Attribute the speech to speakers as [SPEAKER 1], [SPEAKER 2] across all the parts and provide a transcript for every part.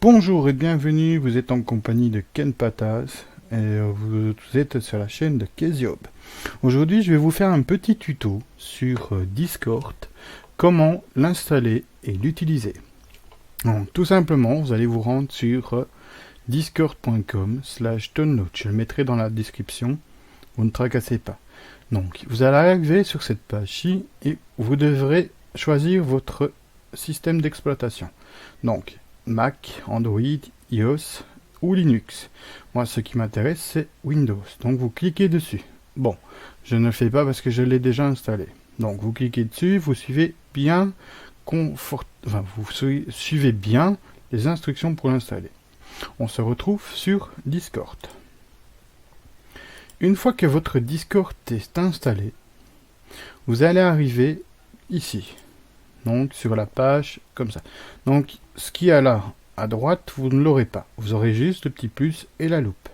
[SPEAKER 1] Bonjour et bienvenue, vous êtes en compagnie de Ken Patas et vous êtes sur la chaîne de Keziob. Aujourd'hui je vais vous faire un petit tuto sur Discord, comment l'installer et l'utiliser. Donc tout simplement vous allez vous rendre sur discord.com/download, je le mettrai dans la description, vous ne tracassez pas. Donc vous allez arriver sur cette page-ci et vous devrez choisir votre système d'exploitation. Donc Mac, Android, iOS ou Linux. Moi, ce qui m'intéresse, c'est Windows. Donc, vous cliquez dessus. Bon, je ne le fais pas parce que je l'ai déjà installé. Donc, vous cliquez dessus, vous suivez bien suivez bien les instructions pour l'installer. On se retrouve sur Discord. Une fois que votre Discord est installé, vous allez arriver ici. Donc sur la page comme ça. Donc ce qu'il y a là à droite, vous ne l'aurez pas. Vous aurez juste le petit plus et la loupe.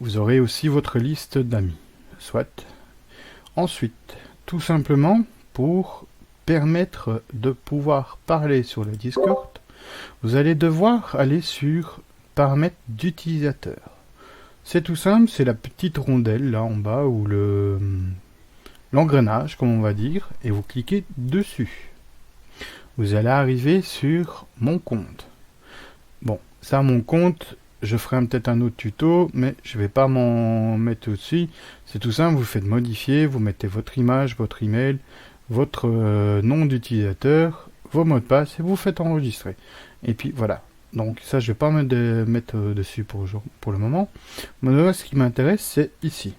[SPEAKER 1] Vous aurez aussi votre liste d'amis. Soit. Ensuite, tout simplement, pour permettre de pouvoir parler sur le Discord, vous allez devoir aller sur paramètres d'utilisateur. C'est tout simple, c'est la petite rondelle là en bas ou l'engrenage, comme on va dire, et vous cliquez dessus. Vous allez arriver sur mon compte. Bon, ça, mon compte, je ferai peut-être un autre tuto, mais je ne vais pas m'en mettre aussi. C'est tout simple, vous faites modifier, vous mettez votre image, votre email, votre nom d'utilisateur, vos mots de passe, et vous faites enregistrer. Et puis voilà. Donc ça, je ne vais pas me mettre dessus pour le moment. Mais ce qui m'intéresse, c'est ici.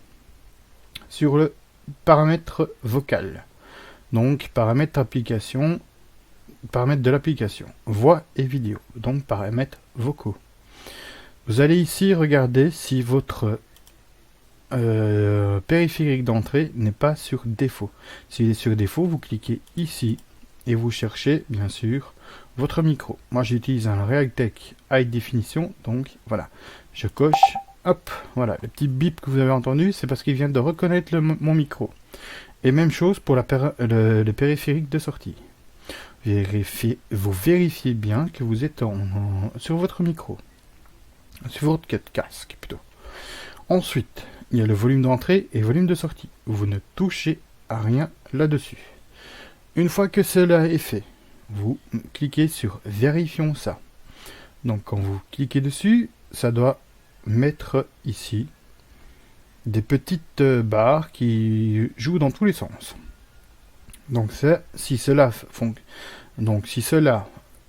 [SPEAKER 1] Sur le paramètre vocal. Donc paramètre application, paramètres de l'application, voix et vidéo, donc paramètres vocaux. Vous allez ici regarder si votre périphérique d'entrée n'est pas sur défaut. S'il est sur défaut, vous cliquez ici et vous cherchez bien sûr votre micro. Moi j'utilise un Realtek High Definition, donc voilà, je coche. Hop, voilà, le petit bip que vous avez entendu, c'est parce qu'il vient de reconnaître mon micro. Et même chose pour le périphérique de sortie. Vous vérifiez bien que vous êtes sur votre micro. Sur votre casque, plutôt. Ensuite, il y a le volume d'entrée et volume de sortie. Vous ne touchez à rien là-dessus. Une fois que cela est fait, vous cliquez sur « Vérifions ça ». Donc, quand vous cliquez dessus, ça doit mettre ici des petites barres qui jouent dans tous les sens. Donc si cela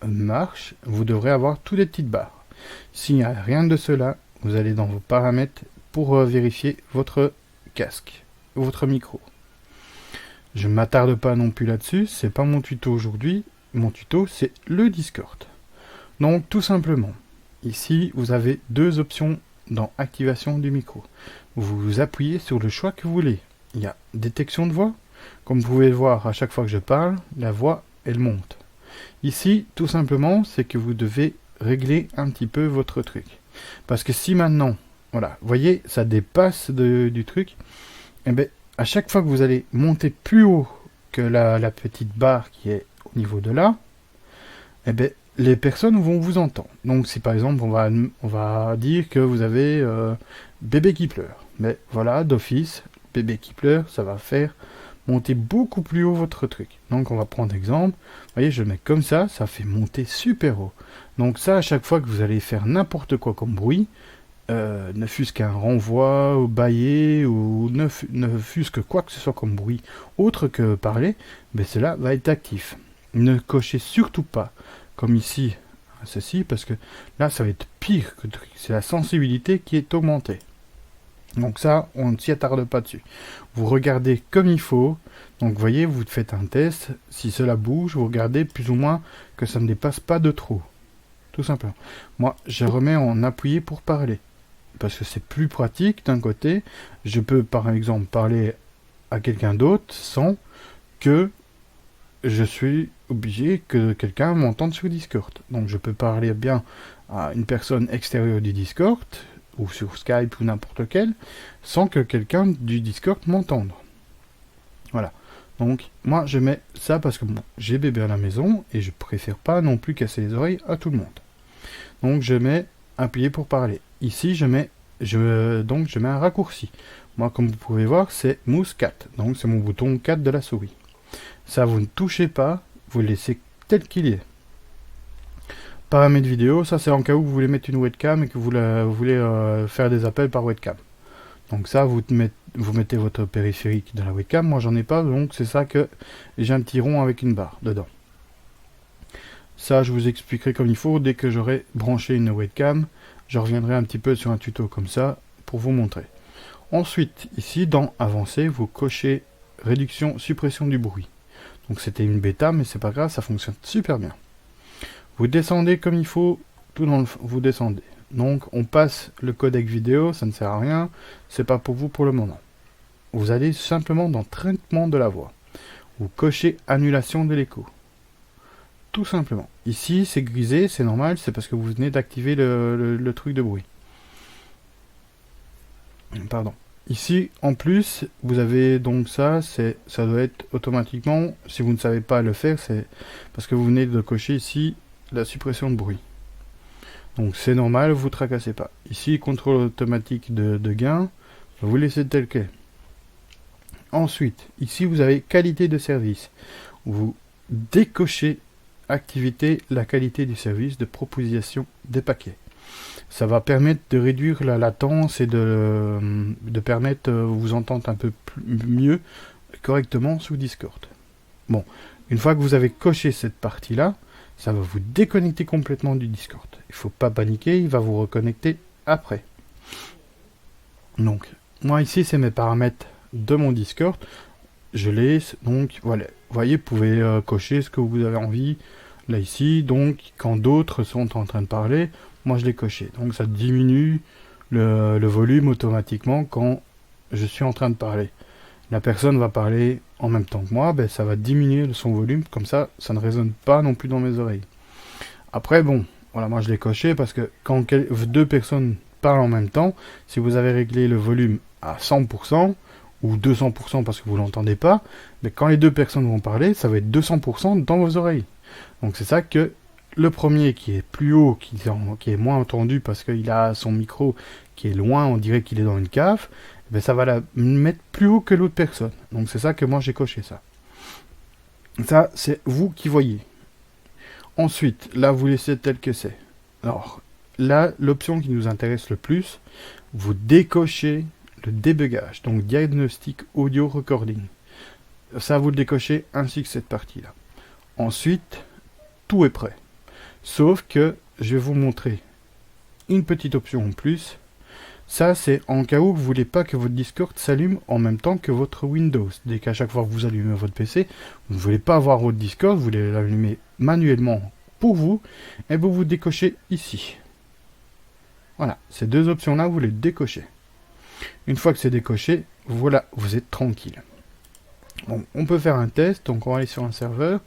[SPEAKER 1] marche, vous devrez avoir toutes les petites barres. S'il n'y a rien de cela, vous allez dans vos paramètres pour vérifier votre casque, votre micro. Je ne m'attarde pas non plus là-dessus, c'est pas mon tuto aujourd'hui. Mon tuto, c'est le Discord. Donc tout simplement, ici vous avez deux options dans activation du micro. Vous appuyez sur le choix que vous voulez. Il y a détection de voix. Comme vous pouvez le voir, à chaque fois que je parle, la voix, elle monte. Ici, tout simplement, c'est que vous devez régler un petit peu votre truc. Parce que si maintenant, voilà, vous voyez, ça dépasse du truc, et bien, à chaque fois que vous allez monter plus haut que la petite barre qui est au niveau de là, et bien, les personnes vont vous entendre. Donc si par exemple on va dire que vous avez bébé qui pleure, mais voilà, d'office, bébé qui pleure, ça va faire monter beaucoup plus haut votre truc. Donc on va prendre exemple, vous voyez, je le mets comme ça fait monter super haut. Donc ça, à chaque fois que vous allez faire n'importe quoi comme bruit, ne fût-ce qu'un renvoi, ou bailler, ou ne fût-ce que quoi que ce soit comme bruit, autre que parler, ben cela va être actif. Ne cochez surtout pas comme ici, ceci, parce que là, ça va être pire que c'est la sensibilité qui est augmentée. Donc ça, on ne s'y attarde pas dessus. Vous regardez comme il faut. Donc vous voyez, vous faites un test. Si cela bouge, vous regardez plus ou moins que ça ne dépasse pas de trop. Tout simplement. Moi, je remets en appuyé pour parler. Parce que c'est plus pratique d'un côté. Je peux par exemple parler à quelqu'un d'autre sans que je suis obligé que quelqu'un m'entende sur Discord. Donc je peux parler bien à une personne extérieure du Discord, ou sur Skype ou n'importe lequel, sans que quelqu'un du Discord m'entende. Voilà. Donc moi je mets ça parce que bon, j'ai bébé à la maison et je préfère pas non plus casser les oreilles à tout le monde. Donc je mets appuyer pour parler. Ici je mets un raccourci. Moi, comme vous pouvez voir, c'est Mouse 4. Donc c'est mon bouton 4 de la souris. Ça, vous ne touchez pas, vous le laissez tel qu'il est. Paramètres vidéo, ça c'est en cas où vous voulez mettre une webcam et que vous voulez faire des appels par webcam. Donc ça, vous mettez votre périphérique de la webcam. Moi, j'en ai pas, donc c'est ça que j'ai un petit rond avec une barre dedans. Ça, je vous expliquerai comme il faut dès que j'aurai branché une webcam. Je reviendrai un petit peu sur un tuto comme ça pour vous montrer. Ensuite, ici, dans Avancé, vous cochez Réduction, suppression du bruit. Donc c'était une bêta, mais c'est pas grave, ça fonctionne super bien. Vous descendez comme il faut, vous descendez. Donc on passe le codec vidéo, ça ne sert à rien, c'est pas pour vous pour le moment. Vous allez simplement dans Traitement de la voix. Vous cochez Annulation de l'écho. Tout simplement. Ici c'est grisé, c'est normal, c'est parce que vous venez d'activer le truc de bruit. Pardon. Ici, en plus, vous avez donc ça doit être automatiquement, si vous ne savez pas le faire, c'est parce que vous venez de cocher ici la suppression de bruit. Donc c'est normal, vous ne tracassez pas. Ici, contrôle automatique de gain, vous laissez tel quel. Ensuite, ici vous avez qualité de service. Vous décochez activité, la qualité du service de proposition des paquets. Ça va permettre de réduire la latence et de permettre vous entendre un peu mieux correctement sous Discord. Bon, une fois que vous avez coché cette partie-là, ça va vous déconnecter complètement du Discord. Il ne faut pas paniquer, il va vous reconnecter après. Donc, moi ici, c'est mes paramètres de mon Discord. Je laisse, donc voilà. Vous voyez, vous pouvez cocher ce que vous avez envie. Là, ici, donc, quand d'autres sont en train de parler, moi je l'ai coché. Donc ça diminue le volume automatiquement quand je suis en train de parler. La personne va parler en même temps que moi, ben, ça va diminuer son volume, comme ça ne résonne pas non plus dans mes oreilles. Après bon, voilà, moi je l'ai coché parce que quand deux personnes parlent en même temps, si vous avez réglé le volume à 100% ou 200% parce que vous l'entendez pas, mais quand les deux personnes vont parler, ça va être 200% dans vos oreilles. Donc c'est ça que le premier qui est plus haut, qui est moins entendu parce qu'il a son micro qui est loin, on dirait qu'il est dans une cave, ben ça va la mettre plus haut que l'autre personne. Donc c'est ça que moi j'ai coché ça. Ça, c'est vous qui voyez. Ensuite, là vous laissez tel que c'est. Alors, là, l'option qui nous intéresse le plus, vous décochez le débugage, donc diagnostic audio recording. Ça, vous le décochez ainsi que cette partie-là. Ensuite, tout est prêt. Sauf que je vais vous montrer une petite option en plus. Ça, c'est en cas où vous ne voulez pas que votre Discord s'allume en même temps que votre Windows. Dès qu'à chaque fois que vous allumez votre PC, vous ne voulez pas avoir votre Discord, vous voulez l'allumer manuellement pour vous, et vous décochez ici. Voilà, ces deux options-là, vous les décochez. Une fois que c'est décoché, voilà, vous êtes tranquille. Bon, on peut faire un test, donc on va aller sur un serveur.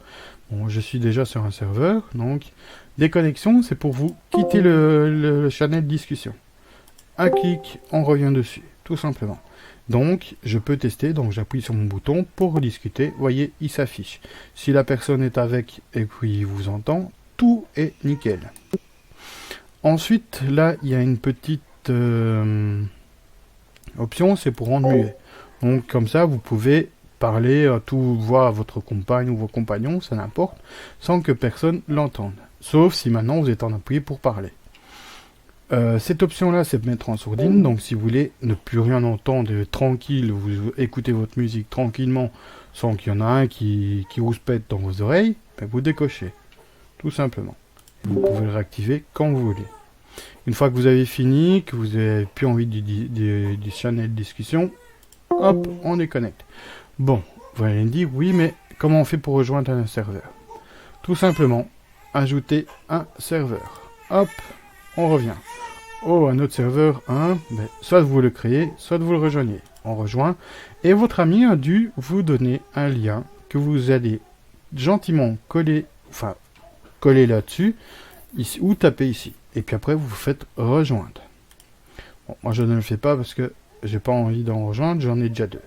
[SPEAKER 1] Bon, je suis déjà sur un serveur, donc déconnexion, c'est pour vous quitter le channel discussion. Un clic, on revient dessus, tout simplement. Donc, je peux tester, donc j'appuie sur mon bouton pour rediscuter. Vous voyez, il s'affiche. Si la personne est avec et puis vous entend, tout est nickel. Ensuite, là, il y a une petite option, c'est pour rendre muet. Donc, comme ça, vous pouvez parler à tout voix à votre compagne ou vos compagnons, ça n'importe, sans que personne l'entende. Sauf si maintenant vous êtes en appui pour parler. Cette option-là, c'est de mettre en sourdine. Donc, si vous voulez ne plus rien entendre, tranquille, vous écoutez votre musique tranquillement, sans qu'il y en a un qui rouspète dans vos oreilles, ben vous décochez. Tout simplement. Vous pouvez le réactiver quand vous voulez. Une fois que vous avez fini, que vous n'avez plus envie du channel discussion, hop, on déconnecte. Bon, vous allez me dire, oui, mais comment on fait pour rejoindre un serveur? Tout simplement, ajouter un serveur. Hop, on revient. Oh, un autre serveur, ben, soit vous le créez, soit vous le rejoignez. On rejoint, et votre ami a dû vous donner un lien que vous allez gentiment coller là-dessus, ici, ou taper ici. Et puis après, vous faites rejoindre. Bon, moi, je ne le fais pas parce que j'ai pas envie d'en rejoindre, j'en ai déjà 2.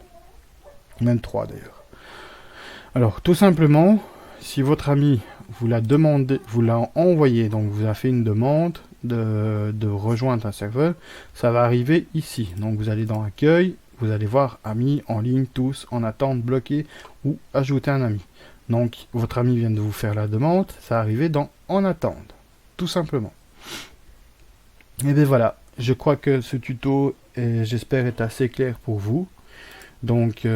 [SPEAKER 1] Même 3 d'ailleurs. Alors, tout simplement, si votre ami vous l'a demandé, vous l'a envoyé, donc vous a fait une demande, de rejoindre un serveur, ça va arriver ici. Donc vous allez dans Accueil, vous allez voir Amis, en ligne, tous, en attente, bloqué ou ajouter un ami. Donc votre ami vient de vous faire la demande, ça va arriver dans En attente, tout simplement. Et bien voilà, je crois que ce tuto, j'espère, est assez clair pour vous. Donc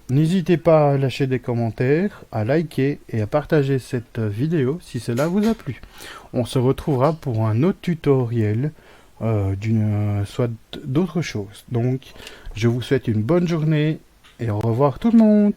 [SPEAKER 1] n'hésitez pas à lâcher des commentaires, à liker et à partager cette vidéo si cela vous a plu. On se retrouvera pour un autre tutoriel soit d'autres choses. Donc je vous souhaite une bonne journée et au revoir tout le monde.